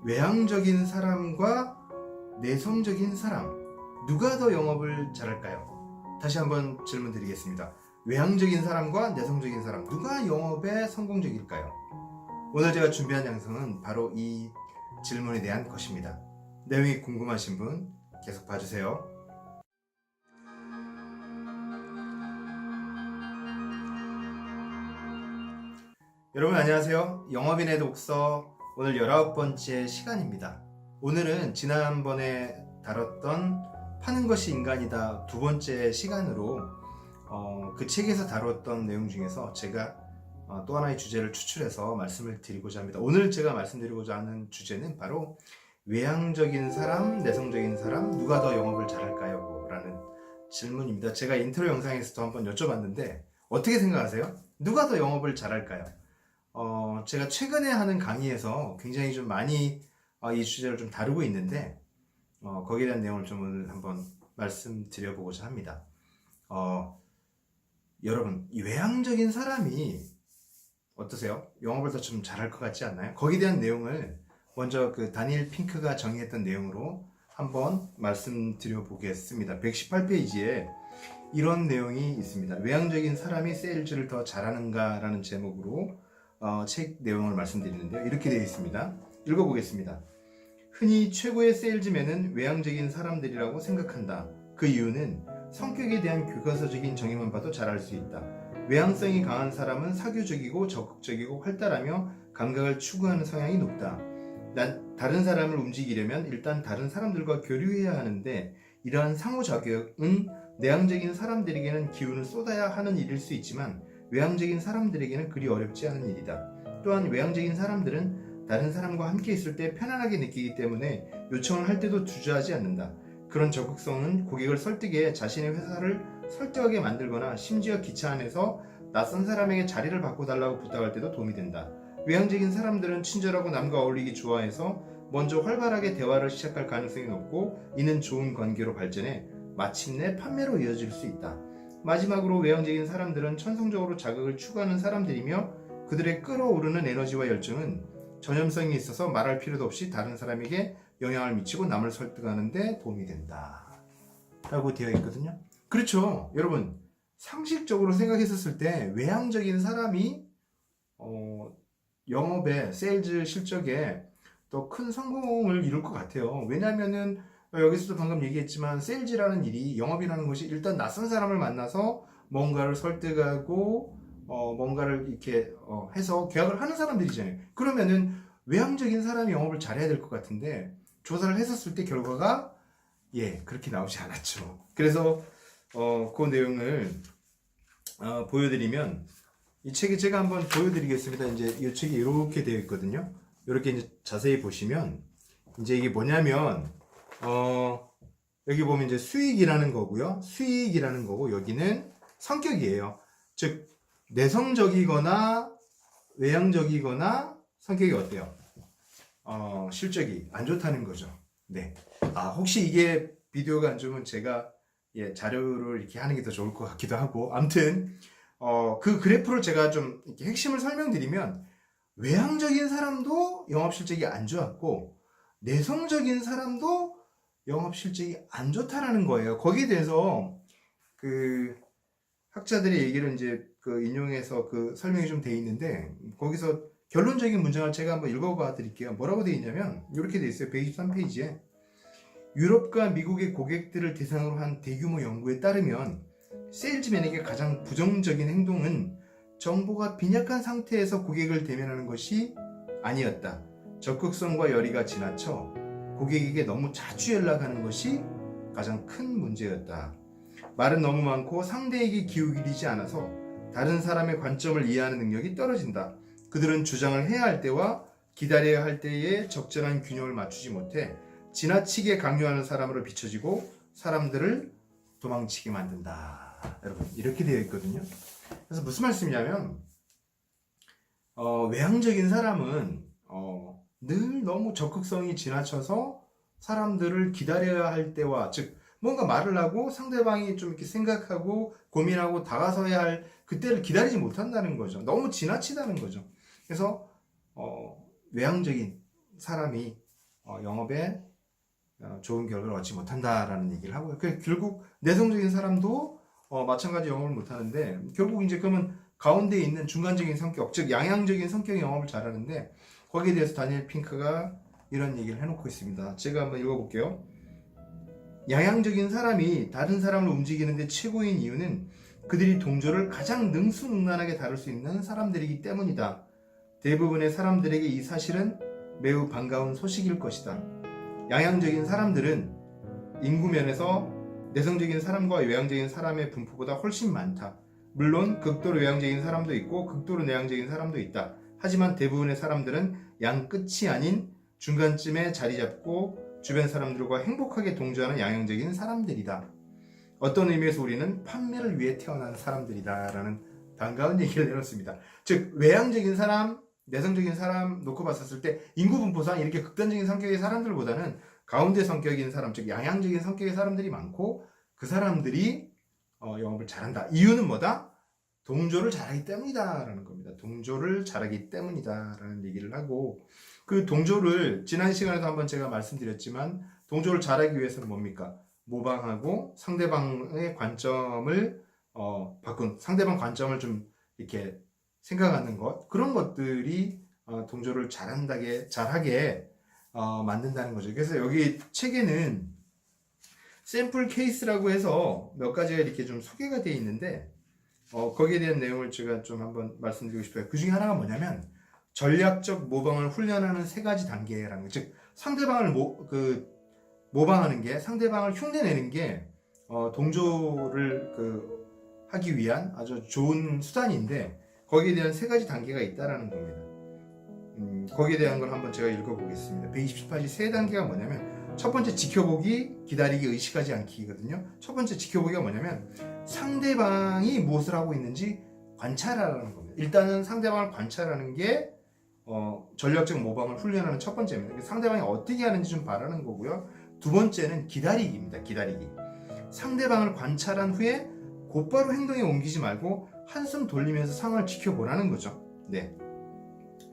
외향적인 사람과 내성적인 사람, 누가 더 영업을 잘할까요? 다시 한번 질문 드리겠습니다. 외향적인 사람과 내성적인 사람, 누가 영업에 성공적일까요? 오늘 제가 준비한 양성은 바로 이 질문에 대한 것입니다. 내용이 궁금하신 분 계속 봐주세요. 여러분 안녕하세요. 영업인의 독서 오늘 19번째 시간입니다. 오늘은 지난번에 다뤘던 파는 것이 인간이다 두 번째 시간으로 그 책에서 다뤘던 내용 중에서 제가 또 하나의 주제를 추출해서 말씀을 드리고자 합니다. 오늘 제가 말씀드리고자 하는 주제는 바로 외향적인 사람, 내성적인 사람 누가 더 영업을 잘할까요? 라는 질문입니다. 제가 인트로 영상에서도 한번 여쭤봤는데 어떻게 생각하세요? 누가 더 영업을 잘할까요? 제가 최근에 하는 강의에서 굉장히 좀 많이 이 주제를 좀 다루고 있는데 거기에 대한 내용을 좀 오늘 한번 말씀드려보고자 합니다. 여러분, 이 외향적인 사람이 어떠세요? 영업을 더 좀 잘할 것 같지 않나요? 거기에 대한 내용을 먼저 그 다니엘 핑크가 정의했던 내용으로 한번 말씀드려보겠습니다. 118페이지에 이런 내용이 있습니다. 외향적인 사람이 세일즈를 더 잘하는가? 라는 제목으로 책 내용을 말씀드리는데요. 이렇게 되어 있습니다. 읽어보겠습니다. 흔히 최고의 세일즈맨은 외향적인 사람들이라고 생각한다. 그 이유는 성격에 대한 교과서적인 정의만 봐도 잘 알 수 있다. 외향성이 강한 사람은 사교적이고 적극적이고 활달하며 감각을 추구하는 성향이 높다. 다른 사람을 움직이려면 일단 다른 사람들과 교류해야 하는데 이러한 상호작용은 내향적인 사람들에게는 기운을 쏟아야 하는 일일 수 있지만 외향적인 사람들에게는 그리 어렵지 않은 일이다. 또한 외향적인 사람들은 다른 사람과 함께 있을 때 편안하게 느끼기 때문에 요청을 할 때도 주저하지 않는다. 그런 적극성은 고객을 설득해 자신의 회사를 설득하게 만들거나 심지어 기차 안에서 낯선 사람에게 자리를 바꿔달라고 부탁할 때도 도움이 된다. 외향적인 사람들은 친절하고 남과 어울리기 좋아해서 먼저 활발하게 대화를 시작할 가능성이 높고 이는 좋은 관계로 발전해 마침내 판매로 이어질 수 있다. 마지막으로 외향적인 사람들은 천성적으로 자극을 추구하는 사람들이며 그들의 끓어오르는 에너지와 열정은 전염성이 있어서 말할 필요도 없이 다른 사람에게 영향을 미치고 남을 설득하는 데 도움이 된다 라고 되어 있거든요. 그렇죠. 여러분, 상식적으로 생각했었을 때 외향적인 사람이 영업에, 세일즈 실적에 더 큰 성공을 이룰 것 같아요. 왜냐하면은 여기서도 방금 얘기했지만 세일즈라는 일이, 영업이라는 것이 일단 낯선 사람을 만나서 뭔가를 설득하고 뭔가를 이렇게 해서 계약을 하는 사람들이잖아요. 그러면은 외향적인 사람이 영업을 잘해야 될 것 같은데 조사를 했었을 때 결과가 그렇게 나오지 않았죠. 그래서 그 내용을 보여드리면, 이 책에 제가 한번 보여드리겠습니다. 이제 이 책이 이렇게 되어 있거든요. 이렇게 이제 자세히 보시면 이제 이게 뭐냐면 여기 보면 이제 수익이라는 거고요. 수익이라는 거고 여기는 성격이에요. 즉 내성적이거나 외향적이거나 성격이 어때요? 실적이 안 좋다는 거죠. 네. 혹시 이게 비디오가 안 좋으면 제가 자료를 이렇게 하는 게 더 좋을 것 같기도 하고, 아무튼 그 그래프를 제가 좀 이렇게 핵심을 설명드리면 외향적인 사람도 영업 실적이 안 좋았고 내성적인 사람도 영업 실적이 안 좋다라는 거예요. 거기에 대해서 그 학자들의 얘기를 이제 그 인용해서 그 설명이 좀 돼 있는데 거기서 결론적인 문장을 제가 한번 읽어봐 드릴게요. 뭐라고 돼 있냐면 이렇게 돼 있어요. 123페이지에 유럽과 미국의 고객들을 대상으로 한 대규모 연구에 따르면 세일즈맨에게 가장 부정적인 행동은 정보가 빈약한 상태에서 고객을 대면하는 것이 아니었다. 적극성과 열의가 지나쳐 고객에게 너무 자주 연락하는 것이 가장 큰 문제였다. 말은 너무 많고 상대에게 기울이지 않아서 다른 사람의 관점을 이해하는 능력이 떨어진다. 그들은 주장을 해야 할 때와 기다려야 할 때에 적절한 균형을 맞추지 못해 지나치게 강요하는 사람으로 비춰지고 사람들을 도망치게 만든다. 여러분, 이렇게 되어 있거든요. 그래서 무슨 말씀이냐면 외향적인 사람은 늘 너무 적극성이 지나쳐서 사람들을 기다려야 할 때와, 즉 뭔가 말을 하고 상대방이 좀 이렇게 생각하고 고민하고 다가서야 할 그때를 기다리지 못한다는 거죠. 너무 지나치다는 거죠. 그래서 외향적인 사람이 영업에 좋은 결과를 얻지 못한다라는 얘기를 하고요. 결국 내성적인 사람도 마찬가지 영업을 못하는데, 결국 이제 그러면 가운데 있는 중간적인 성격, 즉 양양적인 성격의 영업을 잘하는데, 거기에 대해서 다니엘 핑크가 이런 얘기를 해놓고 있습니다. 제가 한번 읽어볼게요. 양양적인 사람이 다른 사람을 움직이는데 최고인 이유는 그들이 동조를 가장 능수능란하게 다룰 수 있는 사람들이기 때문이다. 대부분의 사람들에게 이 사실은 매우 반가운 소식일 것이다. 양양적인 사람들은 인구면에서 내성적인 사람과 외향적인 사람의 분포보다 훨씬 많다. 물론 극도로 외향적인 사람도 있고 극도로 내향적인 사람도 있다. 하지만 대부분의 사람들은 양 끝이 아닌 중간쯤에 자리 잡고 주변 사람들과 행복하게 동조하는 양형적인 사람들이다. 어떤 의미에서 우리는 판매를 위해 태어난 사람들이다 라는 반가운 얘기를 내놓습니다. 즉 외향적인 사람, 내성적인 사람 놓고 봤었을 때 인구 분포상 이렇게 극단적인 성격의 사람들보다는 가운데 성격인 사람, 즉 양향적인 성격의 사람들이 많고, 그 사람들이 영업을 잘한다. 이유는 뭐다? 동조를 잘하기 때문이다 라는 겁니다. 동조를 잘하기 때문이다 라는 얘기를 하고, 그 동조를 지난 시간에도 한번 제가 말씀드렸지만, 동조를 잘하기 위해서는 뭡니까? 모방하고 상대방의 관점을 바꾼, 상대방 관점을 좀 이렇게 생각하는 것, 그런 것들이 동조를 잘하게 만든다는 거죠. 그래서 여기 책에는 샘플 케이스라고 해서 몇 가지가 이렇게 좀 소개가 되어 있는데, 거기에 대한 내용을 제가 좀 한번 말씀드리고 싶어요. 그 중에 하나가 뭐냐면 전략적 모방을 훈련하는 3가지 단계라는 거. 즉 상대방을 모방하는 게, 상대방을 흉내내는 게 동조를 하기 위한 아주 좋은 수단인데, 거기에 대한 3가지 단계가 있다라는 겁니다. 거기에 대한 걸 한번 제가 읽어보겠습니다. 127페이지 3단계가 뭐냐면, 첫 번째 지켜보기, 기다리기, 의식하지 않기거든요. 첫 번째 지켜보기가 뭐냐면 상대방이 무엇을 하고 있는지 관찰하라는 겁니다. 일단은 상대방을 관찰하는 게 전략적 모방을 훈련하는 첫 번째입니다. 상대방이 어떻게 하는지 좀 바라는 거고요. 두 번째는 기다리기입니다. 기다리기. 상대방을 관찰한 후에 곧바로 행동에 옮기지 말고 한숨 돌리면서 상황을 지켜보라는 거죠. 네.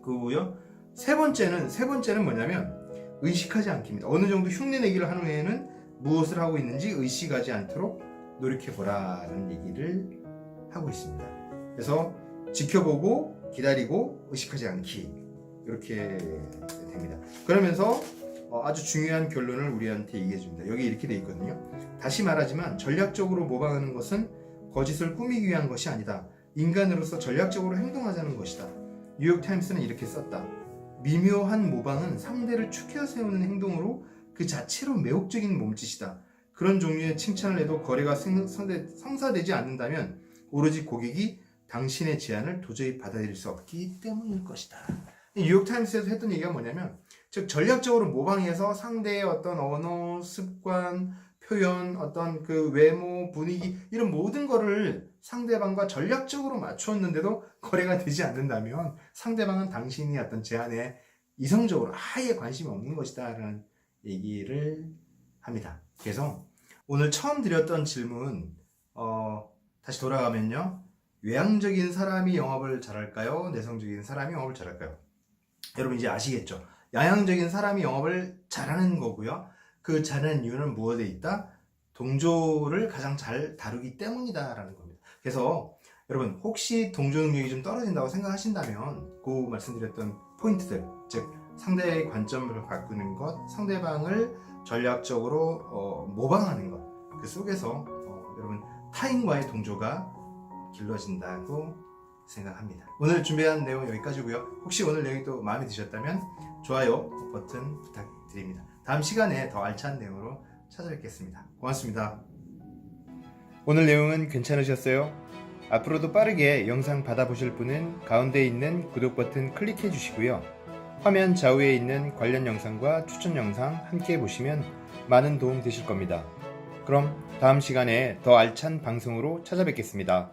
그리고요. 세 번째는 뭐냐면 의식하지 않기입니다. 어느 정도 흉내내기를 한 후에는 무엇을 하고 있는지 의식하지 않도록 노력해보라는 얘기를 하고 있습니다. 그래서 지켜보고 기다리고 의식하지 않기, 이렇게 됩니다. 그러면서 아주 중요한 결론을 우리한테 얘기해 줍니다. 여기 이렇게 돼 있거든요. 다시 말하지만 전략적으로 모방하는 것은 거짓을 꾸미기 위한 것이 아니다. 인간으로서 전략적으로 행동하자는 것이다. 뉴욕타임스는 이렇게 썼다. 미묘한 모방은 상대를 추켜 세우는 행동으로 그 자체로 매혹적인 몸짓이다. 그런 종류의 칭찬을 해도 거래가 성사되지 않는다면 오로지 고객이 당신의 제안을 도저히 받아들일 수 없기 때문일 것이다. 뉴욕타임스에서 했던 얘기가 뭐냐면, 즉 전략적으로 모방해서 상대의 어떤 언어, 습관, 표현, 어떤 그 외모, 분위기, 이런 모든 거를 상대방과 전략적으로 맞추었는데도 거래가 되지 않는다면 상대방은 당신이 어떤 제안에 이성적으로 아예 관심이 없는 것이다 라는 얘기를 합니다. 그래서 오늘 처음 드렸던 질문 다시 돌아가면요, 외향적인 사람이 영업을 잘할까요? 내성적인 사람이 영업을 잘할까요? 여러분 이제 아시겠죠? 양향적인 사람이 영업을 잘하는 거고요. 그 잘하는 이유는 무엇에 있다? 동조를 가장 잘 다루기 때문이다 라는 겁니다. 그래서 여러분 혹시 동조 능력이 좀 떨어진다고 생각하신다면 그 말씀드렸던 포인트들, 즉 상대의 관점을 바꾸는 것, 상대방을 전략적으로 모방하는 것, 그 속에서 여러분 타인과의 동조가 길러진다고 생각합니다. 오늘 준비한 내용 여기까지고요. 혹시 오늘 내용이 또 마음에 드셨다면 좋아요 버튼 부탁드립니다. 다음 시간에 더 알찬 내용으로 찾아뵙겠습니다. 고맙습니다. 오늘 내용은 괜찮으셨어요? 앞으로도 빠르게 영상 받아보실 분은 가운데 있는 구독 버튼 클릭해 주시고요. 화면 좌우에 있는 관련 영상과 추천 영상 함께 보시면 많은 도움 되실 겁니다. 그럼 다음 시간에 더 알찬 방송으로 찾아뵙겠습니다.